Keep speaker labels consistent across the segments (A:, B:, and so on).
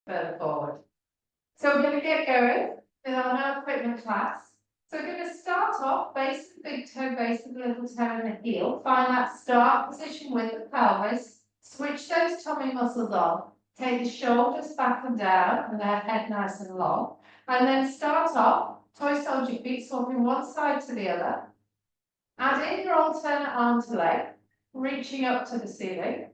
A: further forward. So we're going to get going with our now equipment class. So we're going to start off, base the big toe, base the little toe and the heel. Find that start position with the pelvis. Switch those tummy muscles on. Take the shoulders back and down and their head nice and long. And then start off, toy soldier feet, swapping one side to the other. Add in your alternate arm to leg, reaching up to the ceiling.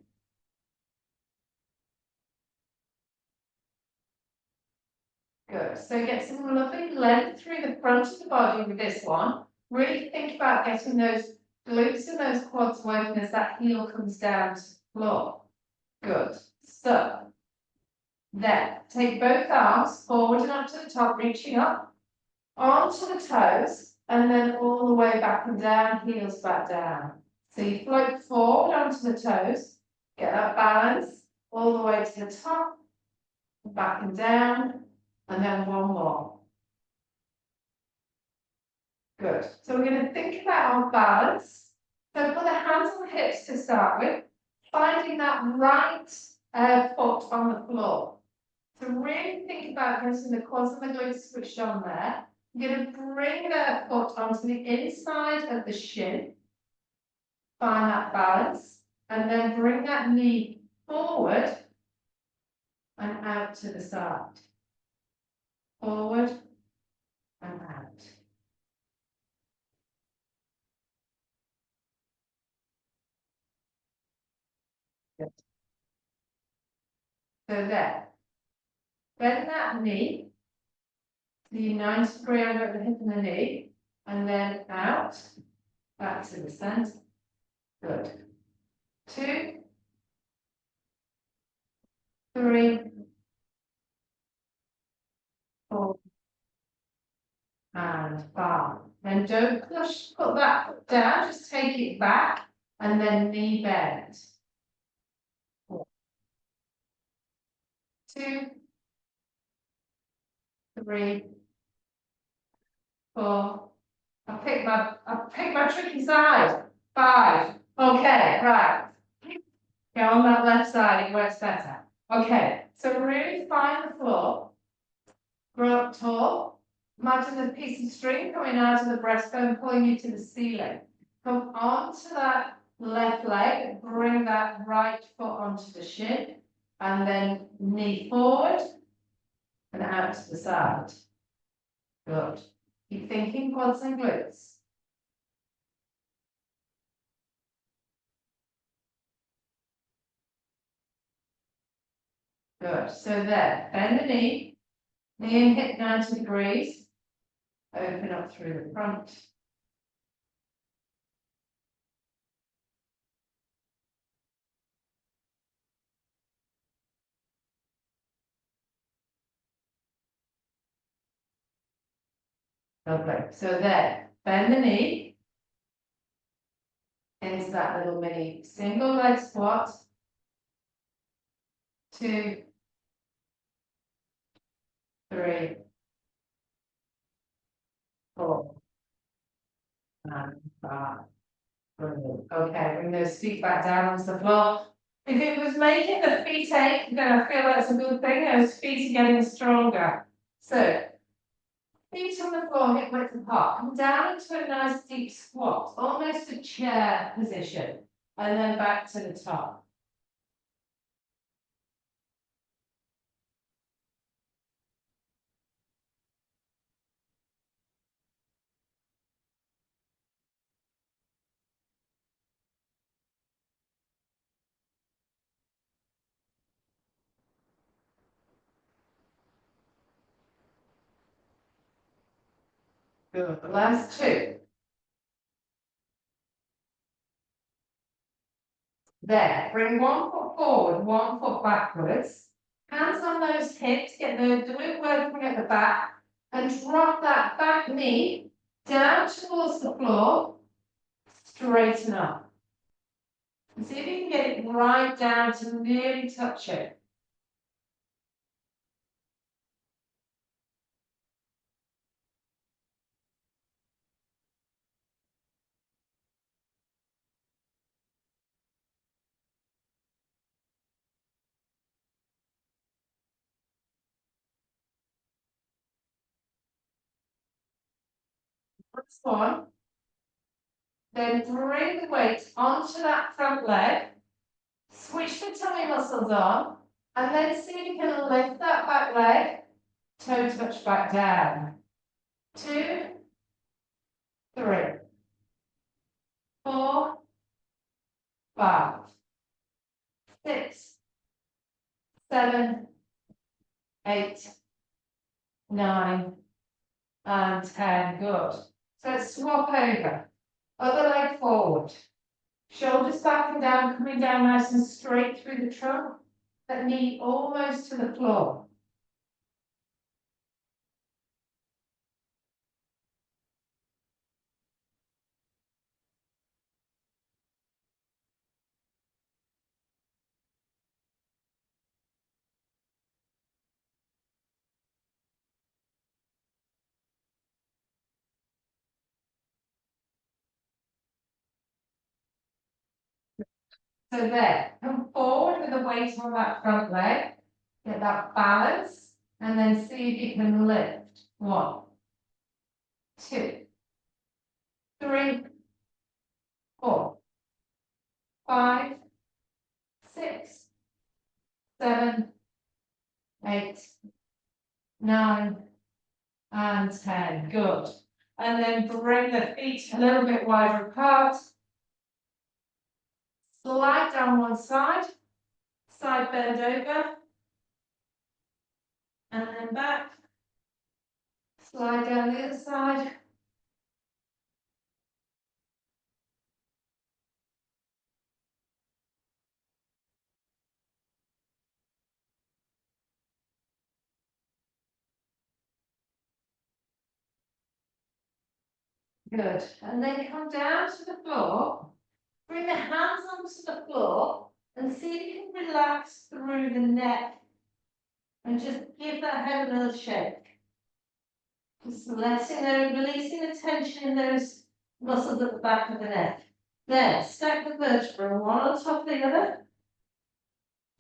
A: Good. So get some lovely length through the front of the body with this one. Really think about getting those glutes and those quads working as that heel comes down to the floor. Good. So then take both arms forward and up to the top, reaching up onto the toes, and then all the way back and down, heels back down. So you float forward onto the toes, get that balance all the way to the top, back and down, and then one more. Good. So we're going to think about our balance. So put the hands on the hips to start with, finding that right foot on the floor. So really think about getting the quads and the glutes switched on there. You're going to bring that foot onto the inside of the shin. Find that balance. And then bring that knee forward and out to the side. Forward and out. Good. So there. Bend that knee. The 90-degree angle at the hip and the knee. And then out. Back to the centre. Good. 2, 3, 4, and 5. Then don't push, put that foot down, just take it back and then knee bend. 4, 2, 3, 4. I pick my tricky side. 5. Okay, right. Go on that left side, it works better. Okay, so really find the floor. Grow up tall. Imagine a piece of string coming out of the breastbone, pulling you to the ceiling. Come onto that left leg, bring that right foot onto the shin, and then knee forward and out to the side. Good. Keep thinking quads and glutes. Good. So there, bend the knee and hip 90 degrees. Open up through the front. Lovely. So there, bend the knee into that little mini single leg squat. 2, 3, 4, and 5. Brilliant. Okay, bring those feet back down onto the floor. If it was making the feet ache, then I feel that's a good thing. Those feet are getting stronger. So, feet on the floor, hip width apart. Come down into a nice deep squat, almost a chair position. And then back to the top. Good. The last 2. There. Bring one foot forward, one foot backwards. Hands on those hips, get the glute working at the back, and drop that back knee down towards the floor, straighten up. And see if you can get it right down to nearly touch it. Last one. Then bring the weight onto that front leg. Switch the tummy muscles on. And then see if you can lift that back leg. Toe touch back down. 2, 3, 4, 5, 6, 7, 8, 9, and 10. Good. So let's swap over. Other leg forward. Shoulders back and down, coming down nice and straight through the trunk. That knee almost to the floor. So there, come forward with the weight on that front leg. Get that balance. And then see if you can lift. 1, 2, 3, 4, 5, 6, 7, 8, 9, and 10. Good. And then bring the feet a little bit wider apart. Slide down one side. Side bend over. And then back. Slide down the other side. Good. And then come down to the floor. Bring the hands onto the floor and see if you can relax through the neck and just give that head a little shake. Just releasing the tension in those muscles at the back of the neck. Then stack the vertebrae one on top of the other.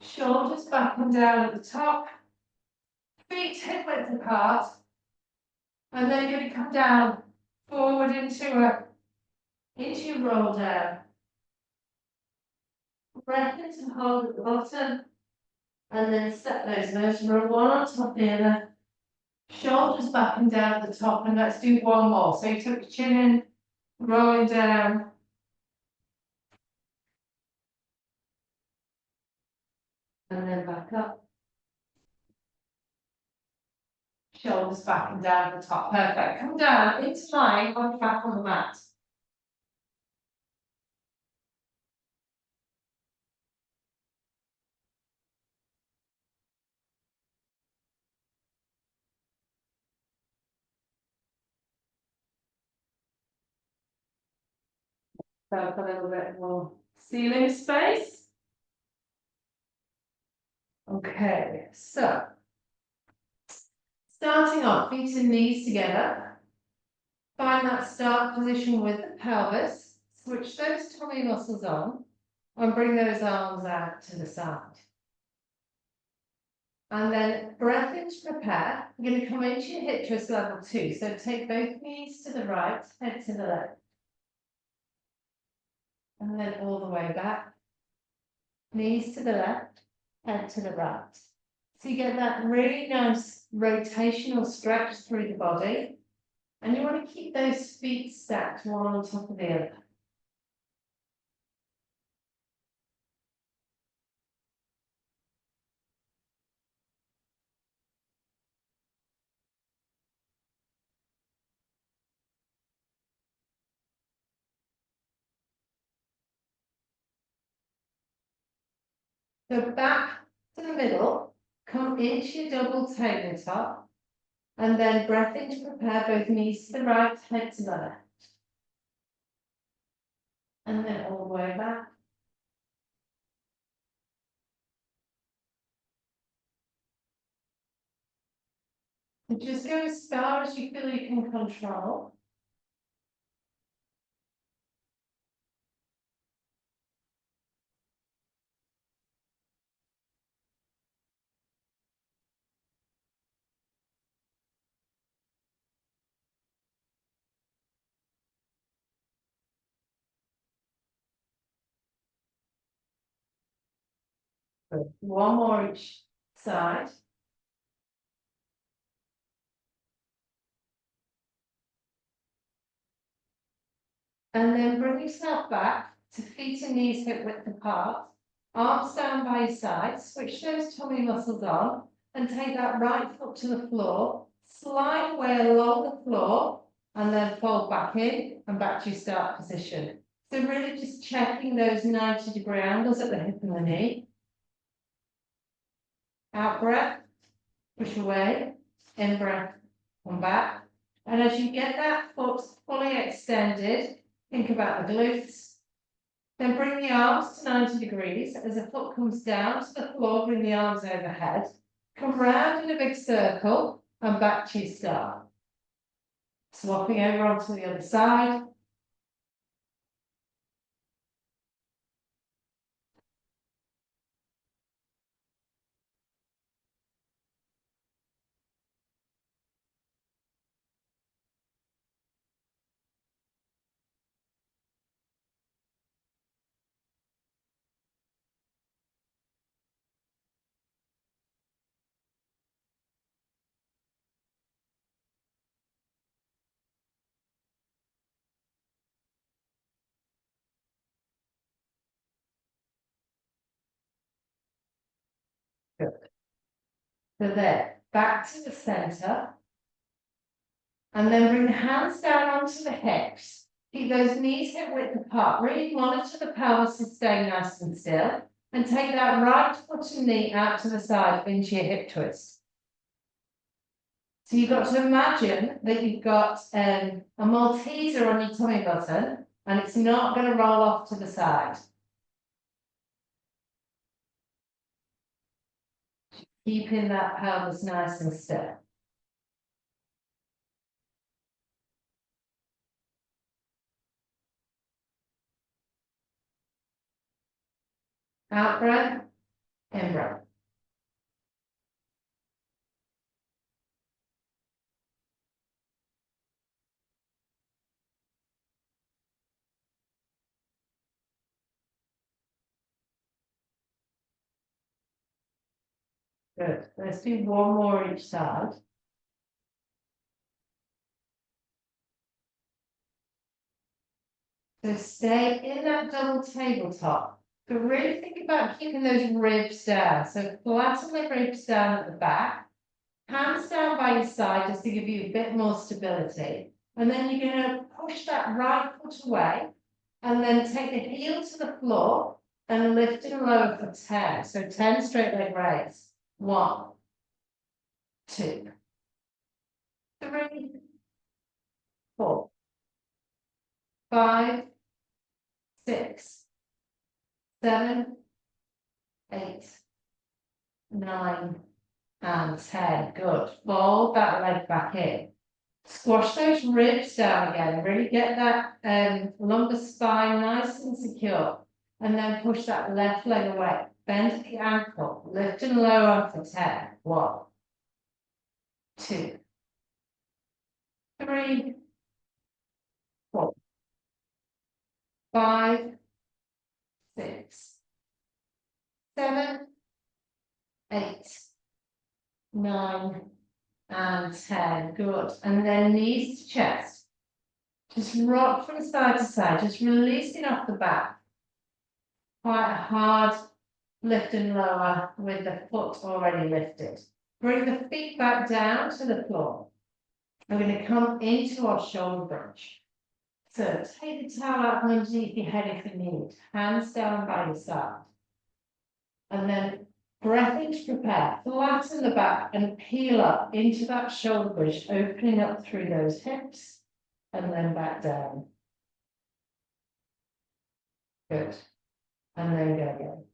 A: Shoulders back and down at the top. Feet hip width apart. And then you're going to come down forward into your roll down. Breath in to hold at the bottom. And then step those vertebrae one on top of the other. Shoulders back and down at the top. And let's do one more. So you took your chin in, rolling down. And then back up. Shoulders back and down at the top. Perfect. Come down into line on your back on the mat. So a little bit more ceiling space. Okay, so starting off, feet and knees together. Find that start position with the pelvis. Switch those tummy muscles on and bring those arms out to the side. And then breath in to prepare. You're going to come into your hip thrust level 2. So take both knees to the right, head to the left. And then all the way back. Knees to the left, head to the right. So you get that really nice rotational stretch through the body. And you want to keep those feet stacked one on top of the other. So back to the middle, come into your double tabletop, and then breath in to prepare both knees to the right, head to the left. And then all the way back. And just go as far as you feel you can control. Good. One more each side. And then bring yourself back to feet and knees hip width apart. Arms down by your side. Switch those tummy muscles on and take that right foot to the floor. Slide away along the floor and then fold back in and back to your start position. So really just checking those 90-degree angles at the hip and the knee. Out breath, push away, in breath, come back. And as you get that foot fully extended, think about the glutes. Then bring the arms to 90 degrees. As the foot comes down to the floor, bring the arms overhead. Come round in a big circle and back to your start. Swapping over onto the other side. Good. So there, back to the center. And then bring the hands down onto the hips. Keep those knees hip width apart. Really monitor the pelvis and stay nice and still. And take that right foot and knee out to the side into your hip twist. So you've got to imagine that you've got a Malteser on your tummy button and it's not going to roll off to the side. Keeping that pelvis nice and still. Out breath, in breath. Good. Let's do one more each side. So stay in that double tabletop, but really think about keeping those ribs down. So flatten the ribs down at the back, hands down by your side just to give you a bit more stability. And then you're going to push that right foot away and then take the heel to the floor and lift and lower for 10. So 10 straight leg raise. 1, 2, 3, 4, 5, 6, 7, 8, 9, and 10. Good. Fold that leg back in. Squash those ribs down again. Really get that lumbar spine nice and secure. And then push that left leg away. Bend the ankle. Lift and lower for 10. 1, 2, 3, 4, 5, 6, 7, 8, 9, and 10. Good. And then knees to chest. Just rock from side to side, just releasing off the back. Quite a hard lift and lower with the foot already lifted. Bring the feet back down to the floor. We're going to come into our shoulder brunch. So take the towel out from underneath your head if you need. Hands down by your side. And then breath in to prepare. Flatten the back and peel up into that shoulder bridge, opening up through those hips and then back down. Good. And then go again.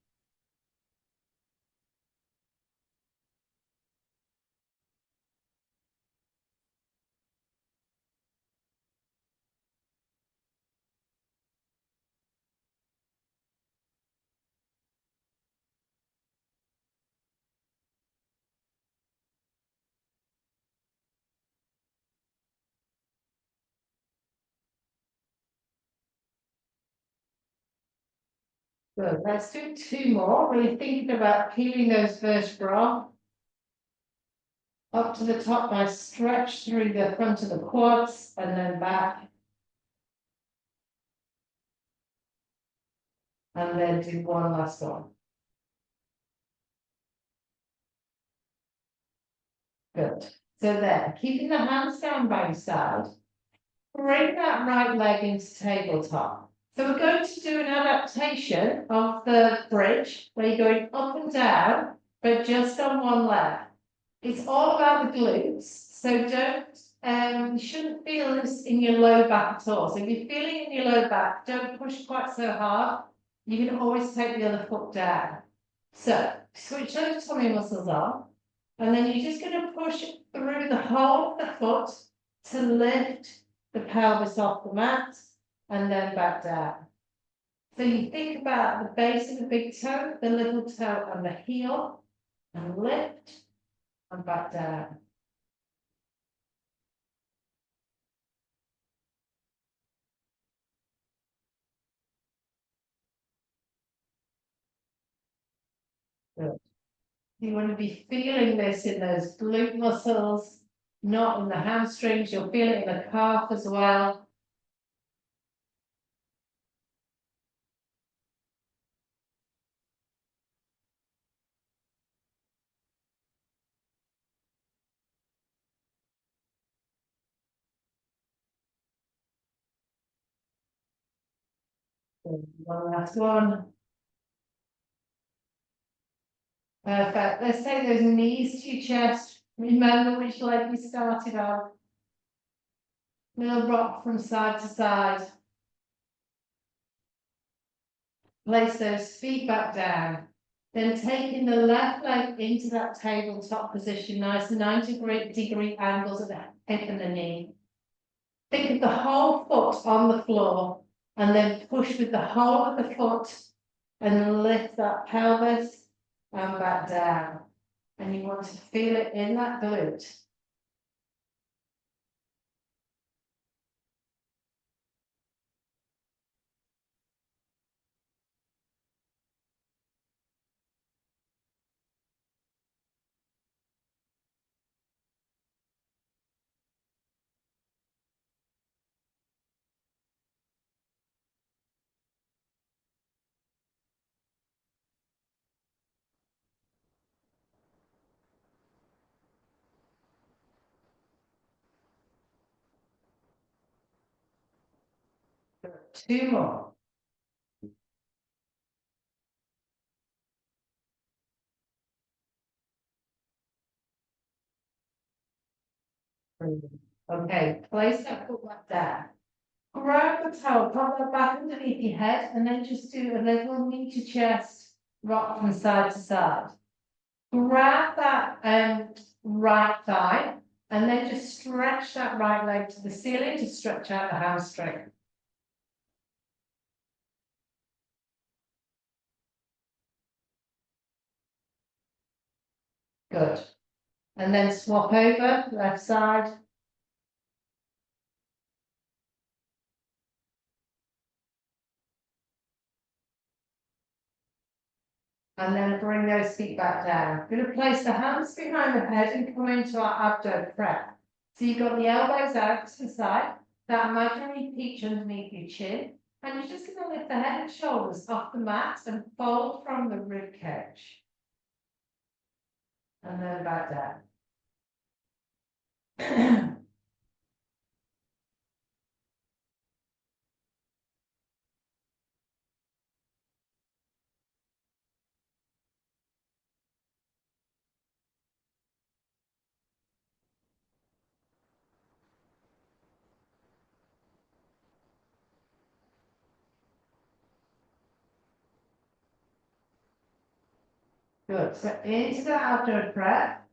A: Good. Let's do two more. Really thinking about peeling those vertebrae up to the top. Nice stretch through the front of the quads and then back. And then do one last one. Good. So there, keeping the hands down by your side. Bring that right leg into tabletop. So we're going to do an adaptation of the bridge where you're going up and down, but just on one leg. It's all about the glutes, so you shouldn't feel this in your low back at all. So if you're feeling it in your low back, don't push quite so hard. You can always take the other foot down. So switch those tummy muscles on, and then you're just going to push through the whole of the foot to lift the pelvis off the mat and then back down. So you think about the base of the big toe, the little toe and the heel, and lift and back down. Good. You want to be feeling this in those glute muscles, not in the hamstrings. You'll feel it in the calf as well. One last one. Perfect. Let's take those knees to your chest. Remember which leg we started on. Little rock from side to side. Place those feet back down. Then taking the left leg into that tabletop position, nice 90-degree angles at the hip and the knee. Think of the whole foot on the floor and then push with the whole of the foot and lift that pelvis and back down. And you want to feel it in that glute. Two more. Okay, place that foot back down. Grab the towel, pop that back underneath your head, and then just do a little knee to chest rock from side to side. Grab that right thigh, and then just stretch that right leg to the ceiling to stretch out the hamstring. Good. And then swap over, left side. And then bring those feet back down. We're going to place the hands behind the head and come into our abdo prep. So you've got the elbows out to the side, that imaginary peach underneath your chin, and you're just going to lift the head and shoulders off the mat and fold from the rib cage. And then back down. Good. So into the abdo prep.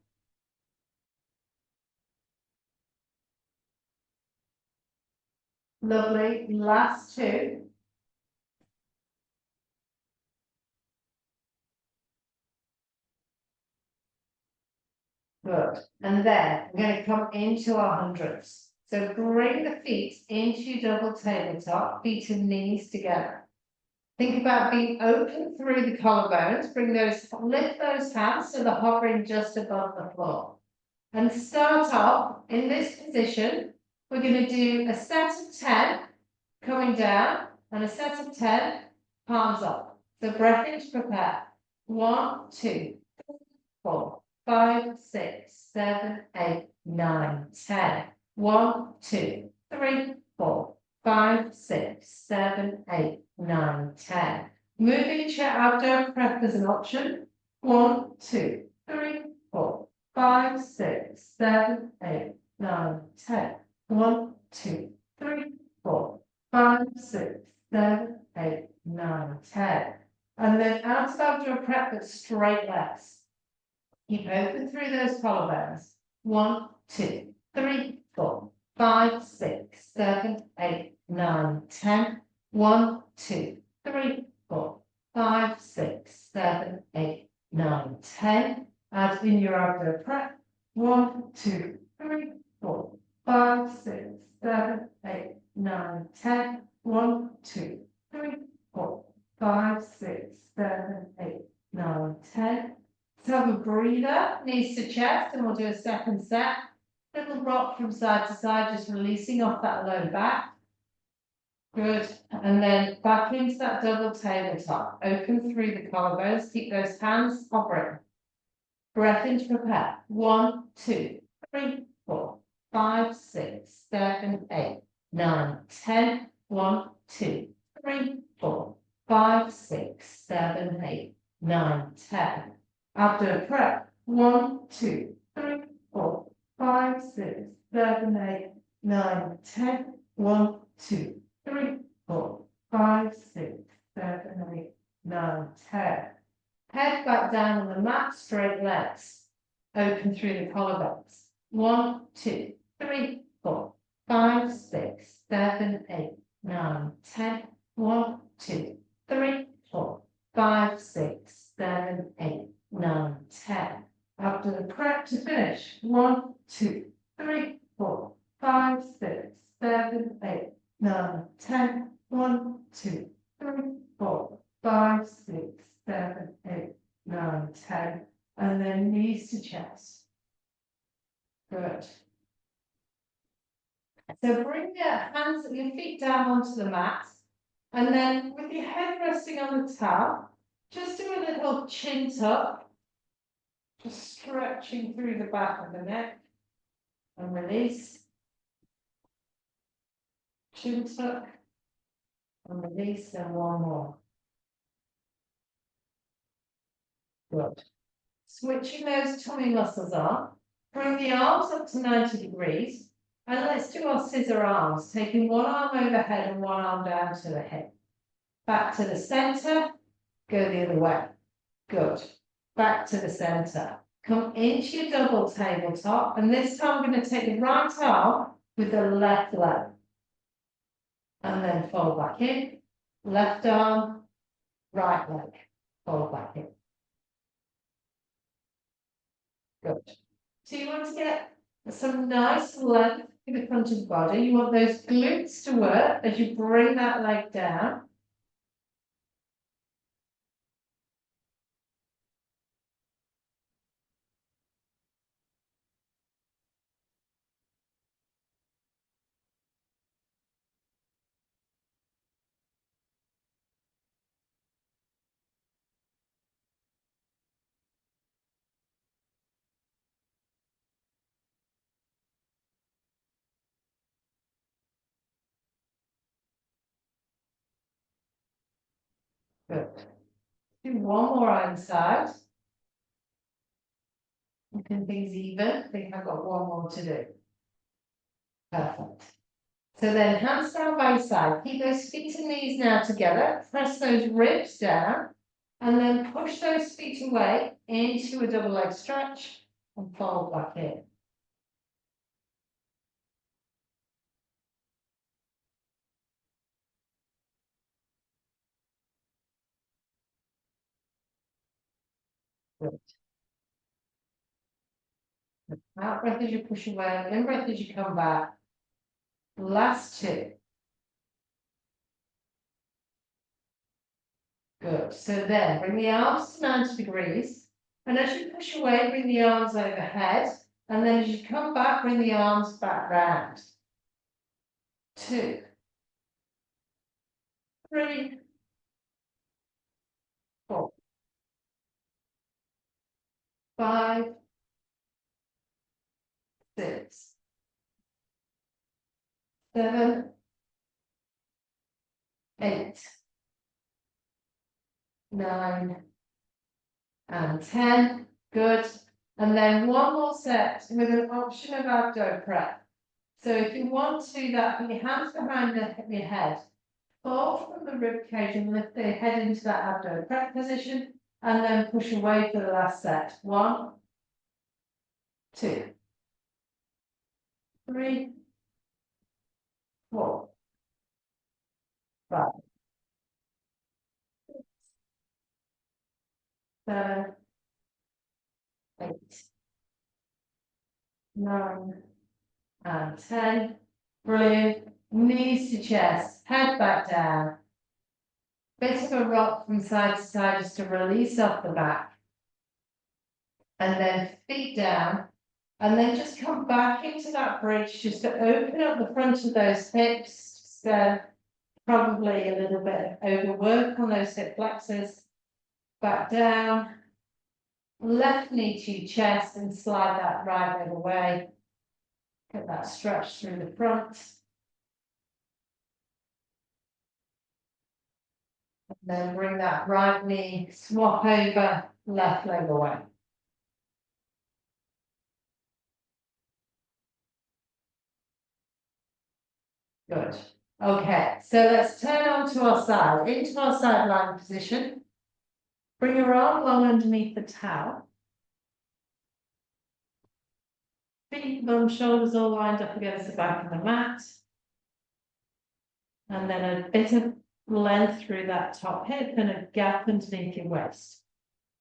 A: Lovely. Last two. Good. And then we're going to come into our hundreds. So bring the feet into your double tabletop, feet and knees together. Think about being open through the collarbones. Lift those hands so they're hovering just above the floor. And start off in this position. We're going to do a set of 10 coming down and a set of 10 palms up. So breath in to prepare. 1, 2, 4, 5, 6, 7, 8, 9, 10. 1, 2, 3, 4, 5, 6, 7, 8, 9, 10. Moving to outdoor prep as an option. 1, 2, 3, 4, 5, 6, 7, 8, 9, 10. 1, 2, 3, 4, 5, 6, 7, 8, 9, 10. And then out of outdoor prep, but straight legs. Keep open through those collarbones. 1, 2, 3, 4, 5, 6, 7, 8, 9, 10. 1, 2, 3, 4, 5, 6, 7, 8, 9, 10. Add in your outdoor prep. 1, 2, 3, 4, 5, 6, 7, 8, 9, 10. 1, 2, 3, 4, 5, 6, 7, 8, 9, 10. Let's have a breather, knees to chest, and we'll do a second set. Little rock from side to side, just releasing off that low back. Good. And then back into that double tabletop. Open through the collarbones. Keep those hands hovering. Breath in to prepare. 1, 2, 3, 4, 5, 6, 7, 8, 9, 10. 1, 2, 3, 4, 5, 6, 7, 8, 9, 10. After prep. 1, 2, 3, 4, 5, 6, 7, 8, 9, 10. 1, 2, 3, 4, 5, 6, 7, 8, 9, 10. Head back down on the mat, straight legs. Open through the collarbones. 1, 2, 3, 4, 5, 6, 7, 8, 9, 10. 1, 2, 3, 4, 5, 6, 7, 8, 9, 10. After the prep to finish. 1, 2, 3, 4, 5, 6, 7, 8, 9, 10. 1, 2, 3, 4, 5, 6, 7, 8, 9, 10. And then knees to chest. Good. So bring your feet down onto the mat. And then with your head resting on the towel, just do a little chin tuck. Just stretching through the back of the neck. And release. Chin tuck. And release, and one more. Good. Switching those tummy muscles on. Bring the arms up to 90 degrees. And let's do our scissor arms, taking one arm overhead and one arm down to the hip. Back to the center. Go the other way. Good. Back to the center. Come into your double tabletop. And this time I'm going to take the right arm with the left leg. And then fold back in. Left arm, right leg. Fold back in. Good. So you want to get some nice length in the front of the body. You want those glutes to work as you bring that leg down. Good. Do one more on side. Looking things even. I think I've got one more to do. Perfect. So then hands down by your side. Keep those feet and knees now together. Press those ribs down. And then push those feet away into a double leg stretch and fold back in. Good. Out breath as you push away, in breath as you come back. Last two. Good. So then bring the arms to 90 degrees. And as you push away, bring the arms overhead. And then as you come back, bring the arms back round. 2, 3, 4, 5, 6, 7, 8, 9, and 10. Good. And then one more set with an option of abdo prep. So if you want to, that put your hands behind your head, fall from the rib cage and lift the head into that abdo prep position, and then push away for the last set. 1, 2, 3, 4, 5, 7, 8, 9, and 10. Brilliant. Knees to chest, head back down. Bit of a rock from side to side just to release off the back. And then feet down. And then just come back into that bridge just to open up the front of those hips. So probably a little bit of overwork on those hip flexors. Back down. Left knee to your chest and slide that right leg away. Get that stretch through the front. And then bring that right knee, swap over, left leg away. Good. Okay, so let's turn onto our side, into our side lying position. Bring your arm long underneath the towel. Feet, bum, shoulders all lined up against the back of the mat. And then a bit of length through that top hip and a gap underneath your waist.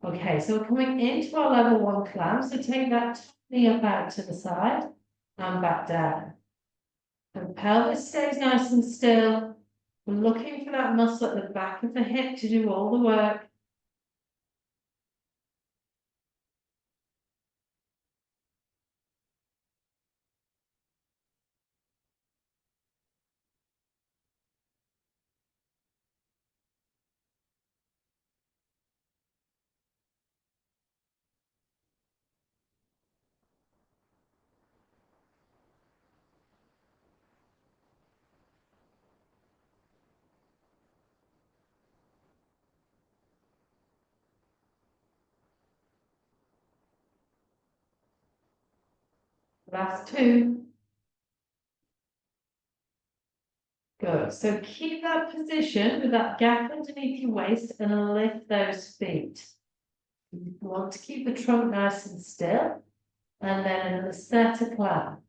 A: Okay, so we're coming into our level 1 clamp. So take that knee up out to the side and back down. The pelvis stays nice and still. We're looking for that muscle at the back of the hip to do all the work. Last 2. Good. So keep that position with that gap underneath your waist and lift those feet. You want to keep the trunk nice and still. And then another set of clamp.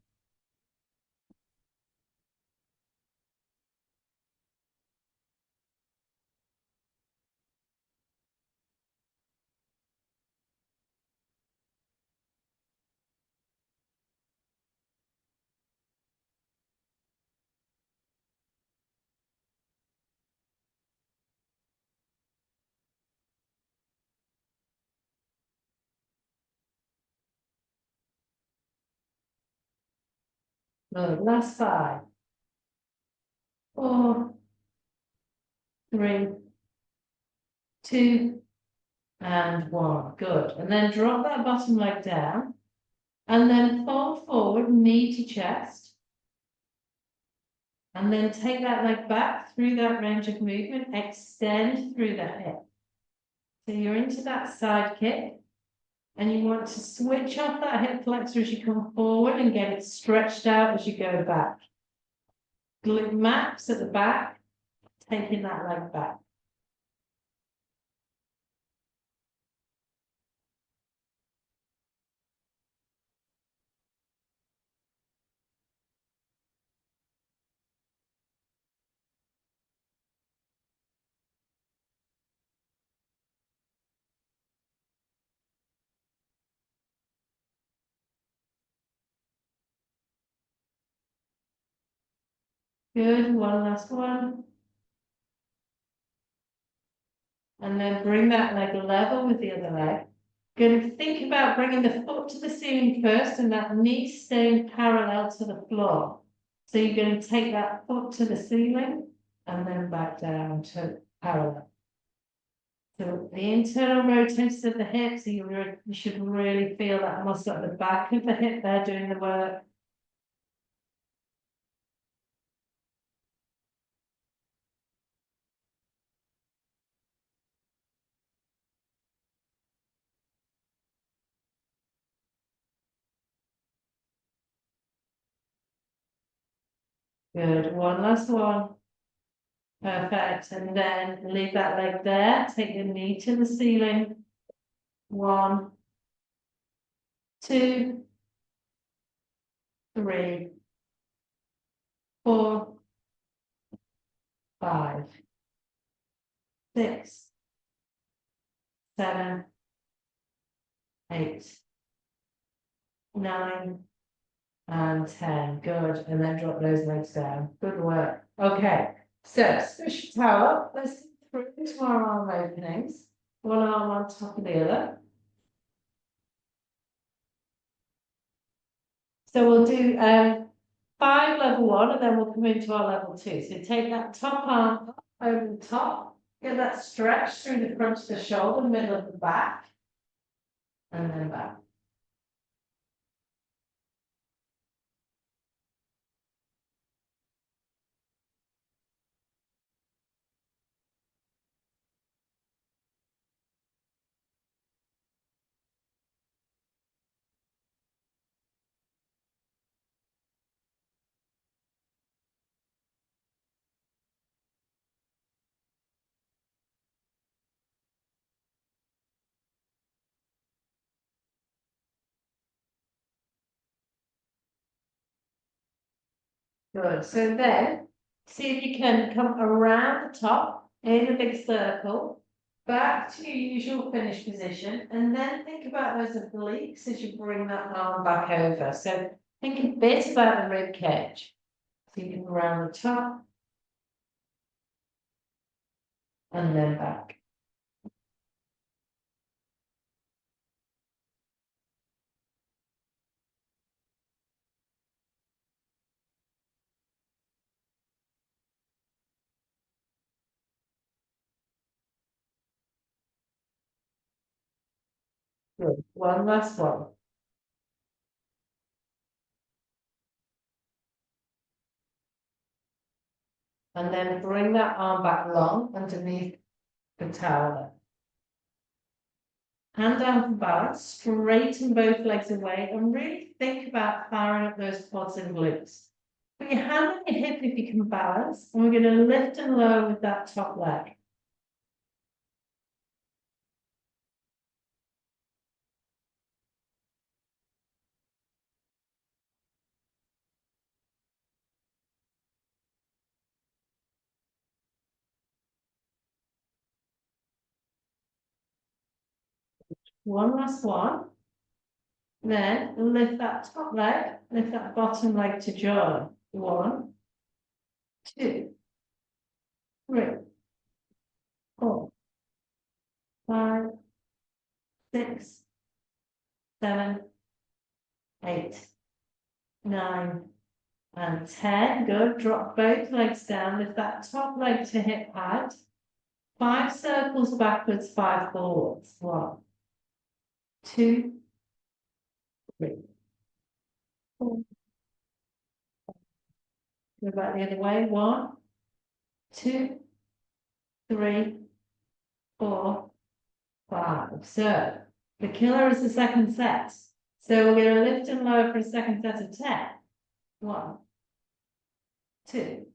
A: Good. Last 5. 4, 3, 2, and 1. Good. And then drop that bottom leg down. And then fold forward, knee to chest. And then take that leg back through that range of movement, extend through the hip. So you're into that side kick. And you want to switch off that hip flexor as you come forward and get it stretched out as you go back. Glute max at the back, taking that leg back. Good, one last one. And then bring that leg level with the other leg. Going to think about bringing the foot to the ceiling first and that knee staying parallel to the floor. So you're going to take that foot to the ceiling and then back down to parallel. So the internal rotations of the hips, you should really feel that muscle at the back of the hip there doing the work. Good, one last one. Perfect, and then leave that leg there, take your knee to the ceiling. 1, 2, 3, 4, 5, 6, 7, 8, 9, and 10. Good, and then drop those legs down. Good work. Okay, so switch your towel up. Let's go through to our arm openings. One arm on top of the other. So we'll do 5 level 1, and then we'll come into our level 2. So take that top arm up over the top, get that stretch through the front of the shoulder, middle of the back, and then back. Good. So then, see if you can come around the top in a big circle, back to your usual finish position, and then think about those obliques as you bring that arm back over. So think a bit about the rib cage. So you can around the top and then back. Good. One last one. And then bring that arm back long underneath the towel. Hand down for balance, straighten both legs away, and really think about firing up those quads and glutes. Put your hand on your hip if you can balance, and we're going to lift and lower with that top leg. One last one. Then lift that top leg, lift that bottom leg to join. 1, 2, 3, 4, 5, 6, 7, 8, 9, and 10. Good. Drop both legs down. Lift that top leg to hip height. 5 circles backwards, 5 forwards. 1, 2, 3, 4. Go back the other way. 1, 2, 3, 4, 5. So the killer is the second set. So we're going to lift and lower for a second set of 10. 1, 2,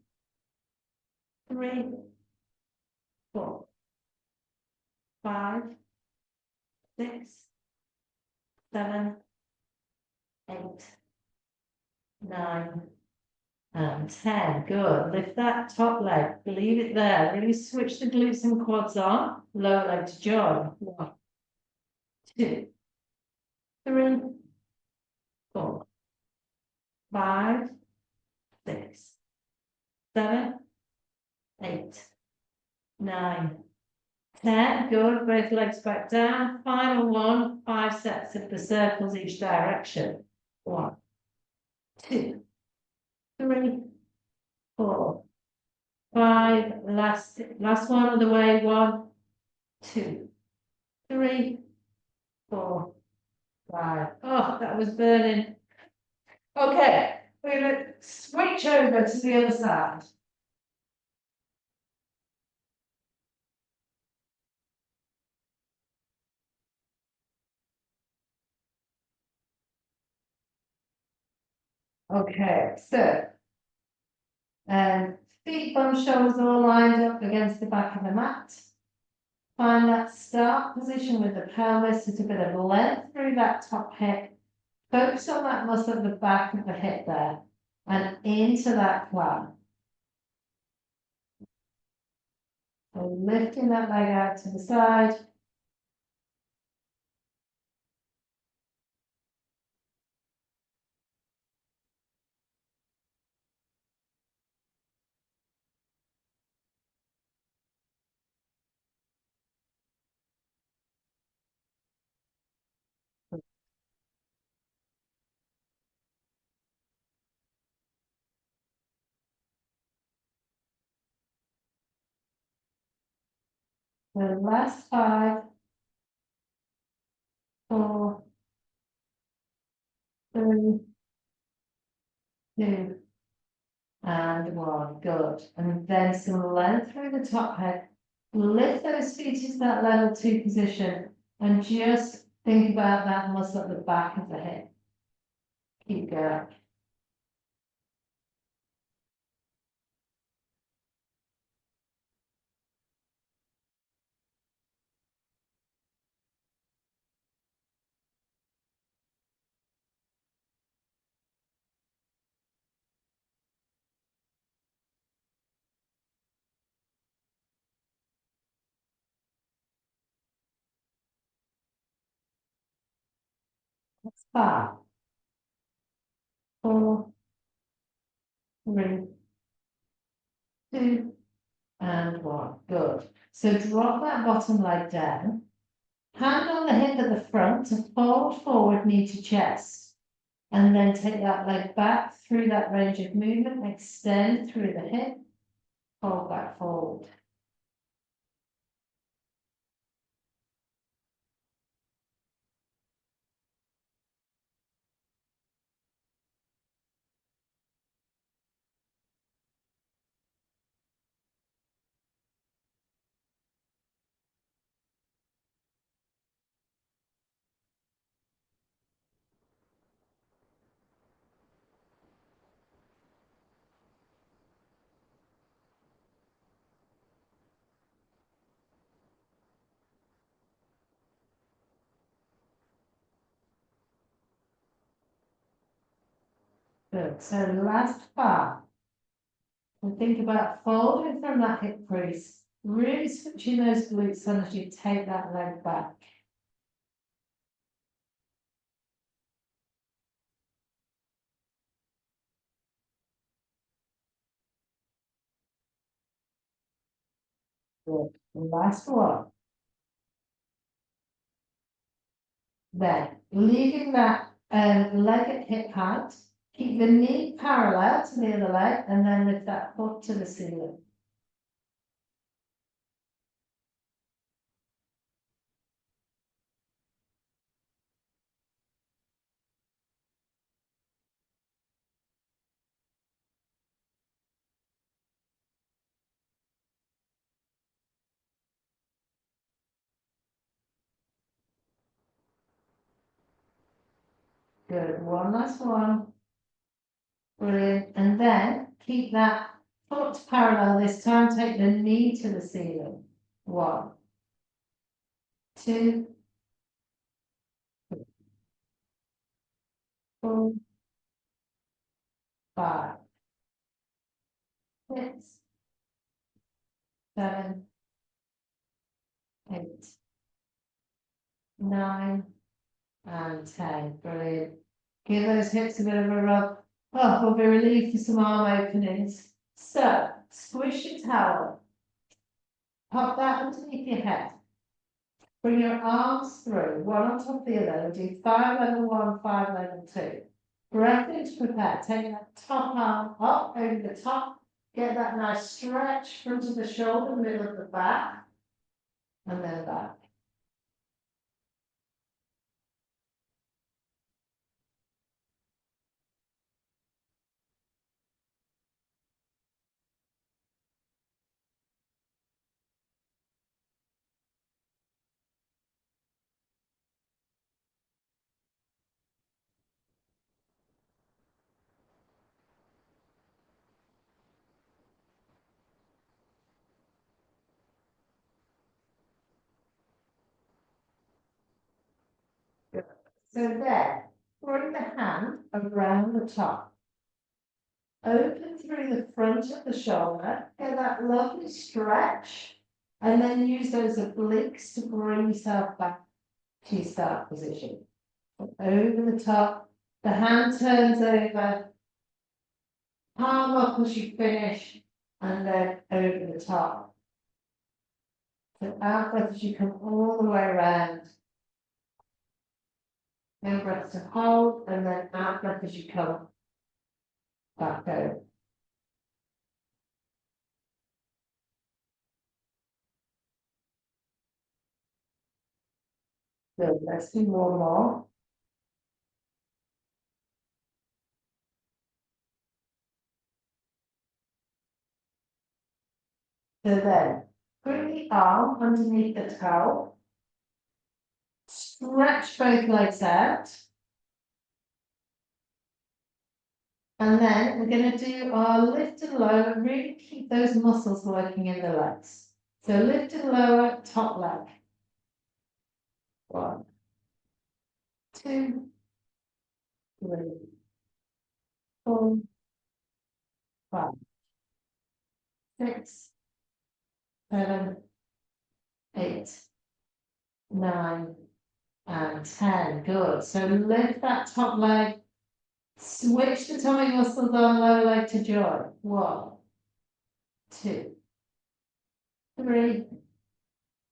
A: 3, 4, 5, 6, 7, 8, 9, and 10. Good. Lift that top leg. Leave it there. Really switch the glutes and quads on. Lower leg to join. 1, 2, 3, 4, 5, 6, 7, 8, 9, 10, good, both legs back down. Final one, 5 sets of the circles each direction. 1, 2, 3, 4, 5. Last one of the way. 1, 2, 3, 4, 5. Oh, that was burning. Okay, we're gonna switch over to the other side. Okay, so feet, bum, shoulders all lined up against the back of the mat. Find that start position with the pelvis, with a bit of length through that top hip. Focus on that muscle at the back of the hip there, and into that plan. So lifting that leg out to the side. The last 5, 4, 3, 2, and 1. Good. And then some length through the top head. Lift those feet into that level 2 position, and just think about that muscle at the back of the hip. Keep going. That's 5, 4, 3, 2, and 1. Good. So drop that bottom leg down. Hand on the hip at the front to fold forward, knee to chest. And then take that leg back through that range of movement, extend through the hip, fold back forward. Good. So last part. And think about folding from that hip crease, really switching those glutes on as you take that leg back. Good. Last one. Then leaving that leg at hip height, keep the knee parallel to the other leg, and then lift that foot to the ceiling. Good. One last one. Brilliant. And then keep that foot parallel this time. Take the knee to the ceiling. 1, 2, 4, 5, 6, 7, 8, 9, and 10. Brilliant. Give those hips a bit of a rub. Oh, we'll be relieved for some arm openings. So, squish your towel. Pop that underneath your head. Bring your arms through, one on top of the other, and do 5 level 1, 5 level 2. Breath in to prepare, take that top arm up over the top, get that nice stretch, front of the shoulder, middle of the back, and then back. Good. So there, bring the hand around the top. Open through the front of the shoulder, get that lovely stretch, and then use those obliques to bring yourself back to your start position. Over the top, the hand turns over, palm up as you finish, and then over the top. So out breath as you come all the way around. In breath to hold, and then out breath as you come back over. So let's do one more. So then, bring the arm underneath the toe. Stretch both legs out. And then we're going to do our lift and lower, really keep those muscles working in the legs. So lift and lower, top leg. 1, 2, 3, 4, 5, 6, 7, 8, 9, and 10. Good. So lift that top leg. Switch the tummy muscles on lower leg to join. 1, 2, 3,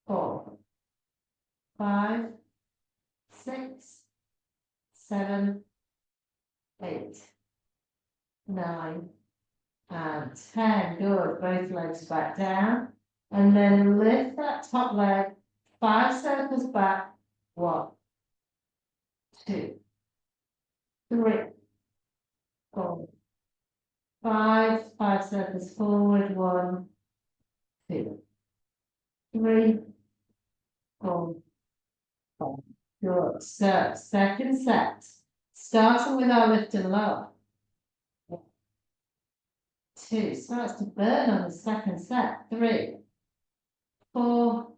A: 4, 5, 6, 7, 8, 9, and 10. Good. Both legs back down. And then lift that top leg 5 circles back. 1, 2, 3, 4, 5. 5 circles forward. 1, 2, 3, 4, 5. Good. So second set. Starting with our lift and lower. 2 starts to burn on the second set. 3, 4,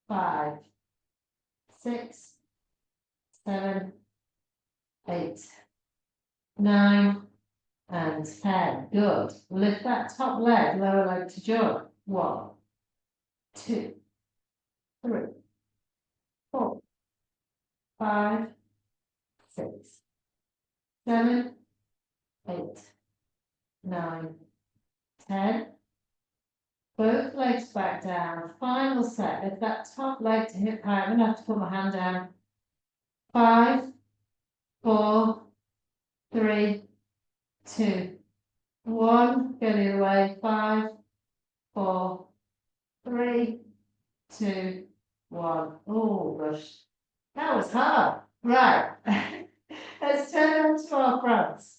A: 5, 6, 7, 8, 9, and 10. Good. Lift that top leg, lower leg to join. 1, 2, 3, 4, 5, 6, 7, 8, 9, 10. Both legs back down. Final set. Lift that top leg to hip height. I'm going to have to put my hand down. 5, 4, 3, 2, 1. Go the other way. 5, 4, 3, 2, 1. Oh, gosh. That was hard. Right. Let's turn on to our fronts.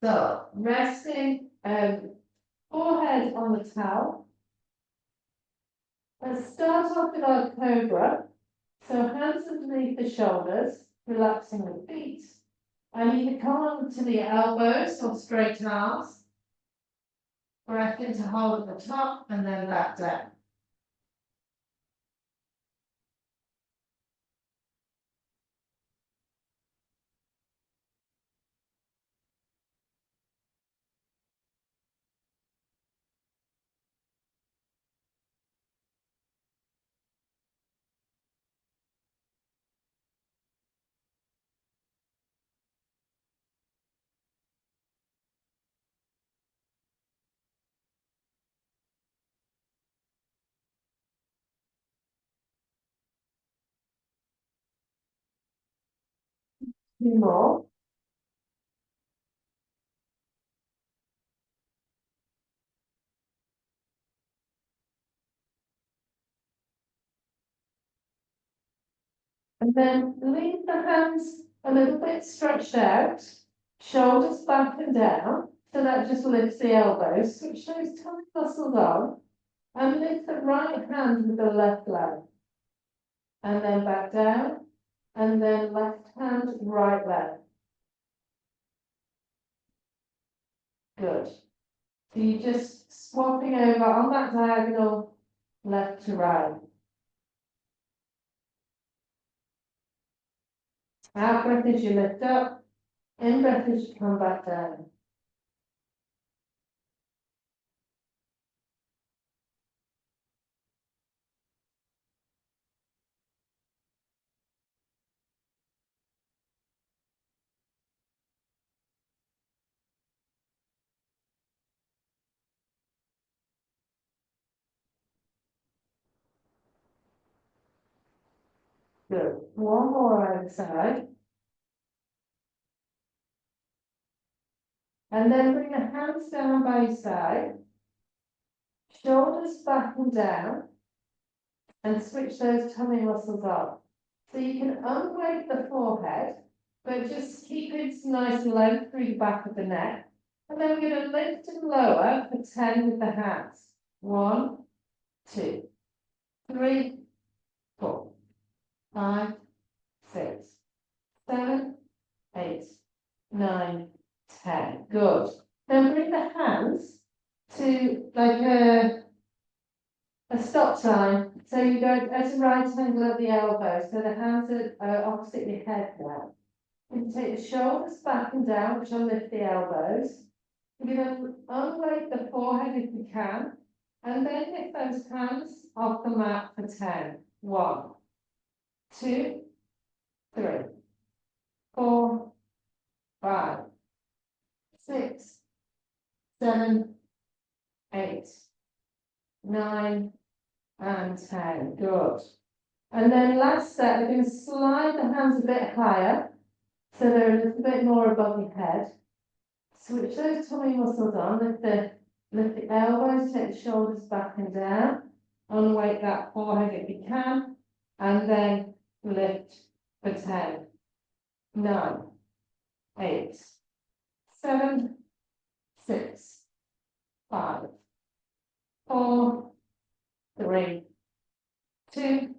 A: So, resting forehead on the towel. Let's start off with our cobra. So hands underneath the shoulders, relaxing the feet. And you can come on to the elbows or straighten arms. Breath in to hold at the top and then back down. Two more. And then leave the hands a little bit stretched out, shoulders back and down, so that just lifts the elbows, switch those tummy muscles on, and lift the right hand with the left leg. And then back down, and then left hand, right leg. Good. So you're just swapping over on that diagonal, left to right. Out breath as you lift up, in breath as you come back down. Good. One more either side. And then bring the hands down by your side. Shoulders back and down. And switch those tummy muscles on. So you can unweight the forehead, but just keep it nice and low through the back of the neck. And then we're going to lift and lower for 10 with the hands. 1, 2, 3, 4, 5, 6, 7, 8, 9, 10. Good. Then bring the hands to like a stop sign. So you go at a right angle at the elbow. So the hands are opposite your head now. You can take the shoulders back and down, which will lift the elbows. You're going to unweight the forehead if you can. And then lift those hands off the mat for 10. 1, 2, 3, 4, 5, 6, 7, 8, 9, and 10. Good. And then last step, we're going to slide the hands a bit higher, so they're a little bit more above your head. Switch those tummy muscles on, lift the elbows, take the shoulders back and down, unweight that forehead if you can, and then lift for 10, 9, 8, 7, 6, 5, 4, 3, 2,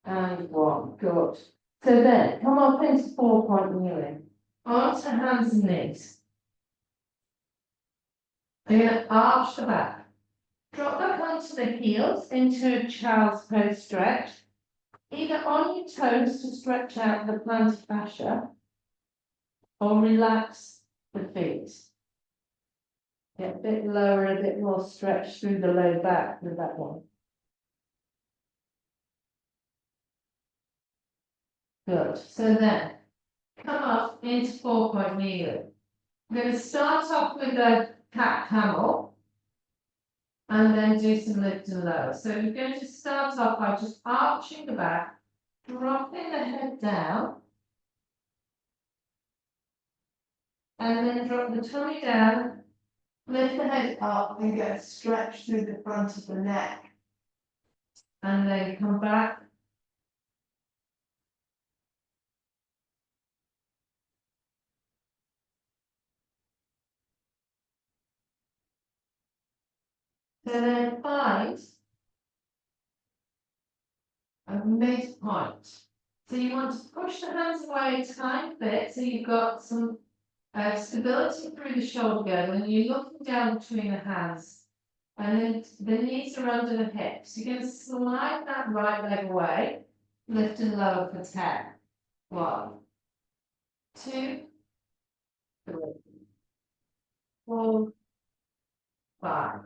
A: and 1. Good. So then come up into 4-point kneeling. Onto hands and knees. You're going to arch the back. Drop back onto the heels into a child's pose stretch. Either on your toes to stretch out the plantar fascia, or relax the feet. Get a bit lower, a bit more stretch through the low back with that one. Good. So then, come up into 4-point kneeling. I'm going to start off with a cat camel, and then do some lift and lower. So we're going to start off by just arching the back, dropping the head down, and then drop the tummy down, lift the head up, and get a stretch through the front of the neck. And then come back. So then find a midpoint. So you want to push the hands away a tiny bit so you've got some stability through the shoulder girdle, and you're looking down between the hands. And then the knees are under the hips. You're going to slide that right leg away, lift and lower for 10. 1, 2, 3, 4, 5,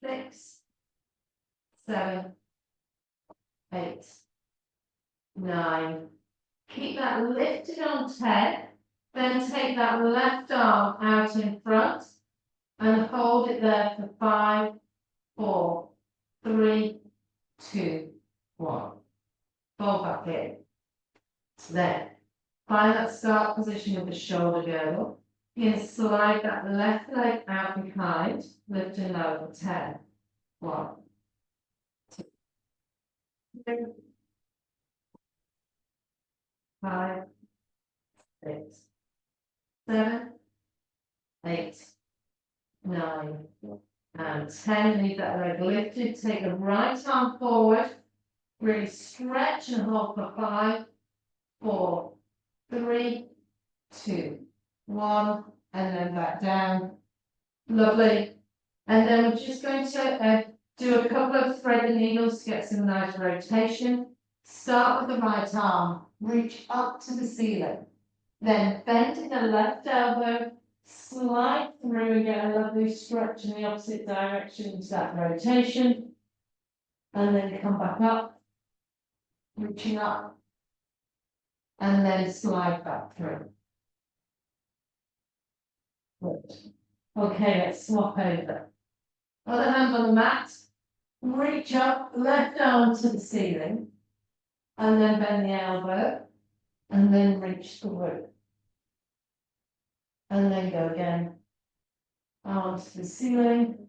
A: 6, 7, 8, 9. Keep that lifted on 10. Then take that left arm out in front and hold it there for 5, 4, 3, 2, 1. Fold back in. Then Find that start position with the shoulder girdle. You're going to slide that left leg out behind, lifting over 10. 1, 2, 3, 5, 6, 7, 8, 9, and 10. Leave that leg lifted. Take the right arm forward. Really stretch and hold for 5, 4, 3, 2, 1, and then back down. Lovely. And then we're just going to do a couple of thread the needles to get some nice rotation. Start with the right arm, reach up to the ceiling. Then bend in the left elbow, slide through and get a lovely stretch in the opposite direction to that rotation. And then come back up, reaching up, and then slide back through. Good. Okay, let's swap over. Other hand on the mat, reach up, left arm to the ceiling, and then bend the elbow, and then reach through. And then go again, arm to the ceiling,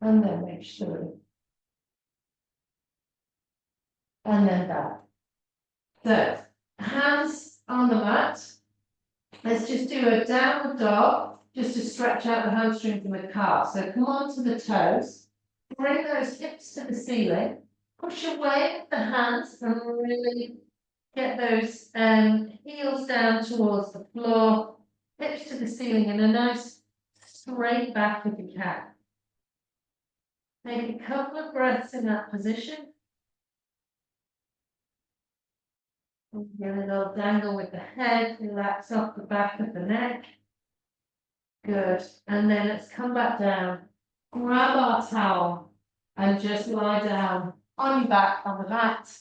A: and then reach through. And then back. So, hands on the mat. Let's just do a downward dog, just to stretch out the hamstrings and the calves. So come onto the toes, bring those hips to the ceiling, push away with the hands and really get those heels down towards the floor, hips to the ceiling in a nice straight back if you can. Take a couple of breaths in that position. Get a little dangle with the head, relax off the back of the neck. Good. And then let's come back down. Grab our towel and just lie down on your back on the mat.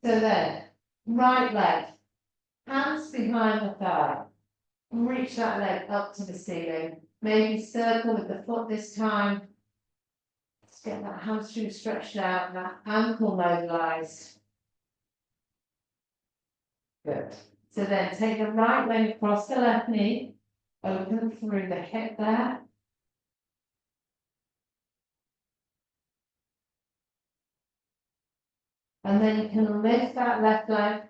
A: So then, right leg, hands behind the thigh. Reach that leg up to the ceiling. Maybe circle with the foot this time. Let's get that hamstring stretched out and that ankle mobilized. Good. So then take the right leg across the left knee, open through the hip there. And then you can lift that left leg.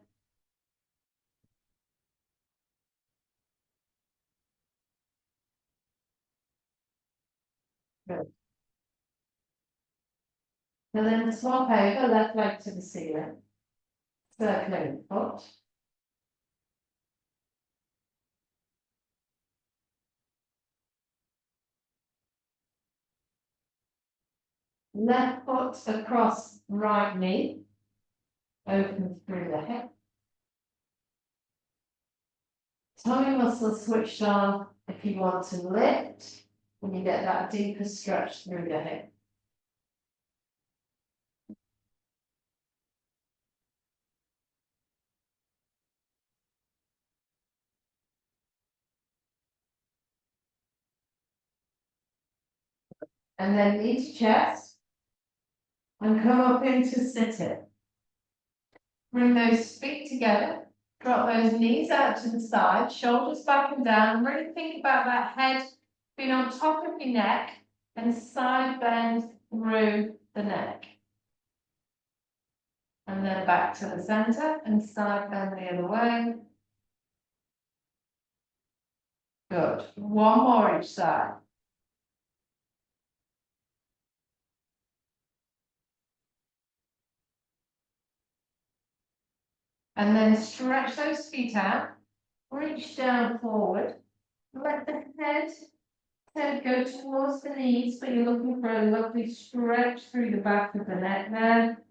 A: Good. And then swap over, left leg to the ceiling. Circling foot. Left foot across right knee. Open through the hip. Tummy muscles switched on if you want to lift. And you get that deeper stretch through the hip. And then knee to chest. And come up into sit-it. Bring those feet together. Drop those knees out to the side, shoulders back and down. And really think about that head being on top of your neck and side bend through the neck. And then back to the center and side bend the other way. Good. One more each side. And then stretch those feet out. Reach down forward. Let the head go towards the knees, but you're looking for a lovely stretch through the back of the neck there.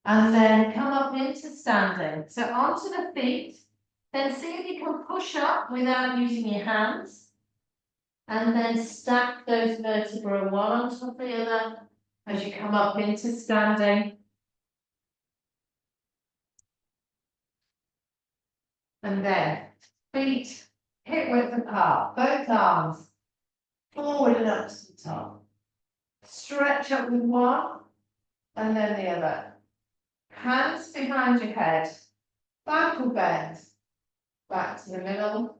A: And then come up into standing. So onto the feet. Then see if you can push up without using your hands. And then stack those vertebrae one on top of the other as you come up into standing. And then feet hip width apart, both arms forward and up to the top. Stretch up with one and then the other. Hands behind your head, back will bend, back to the middle,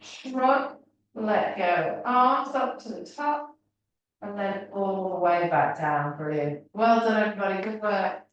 A: shrug, let go, arms up to the top, and then all the way back down. Brilliant. Well done, everybody. Good work.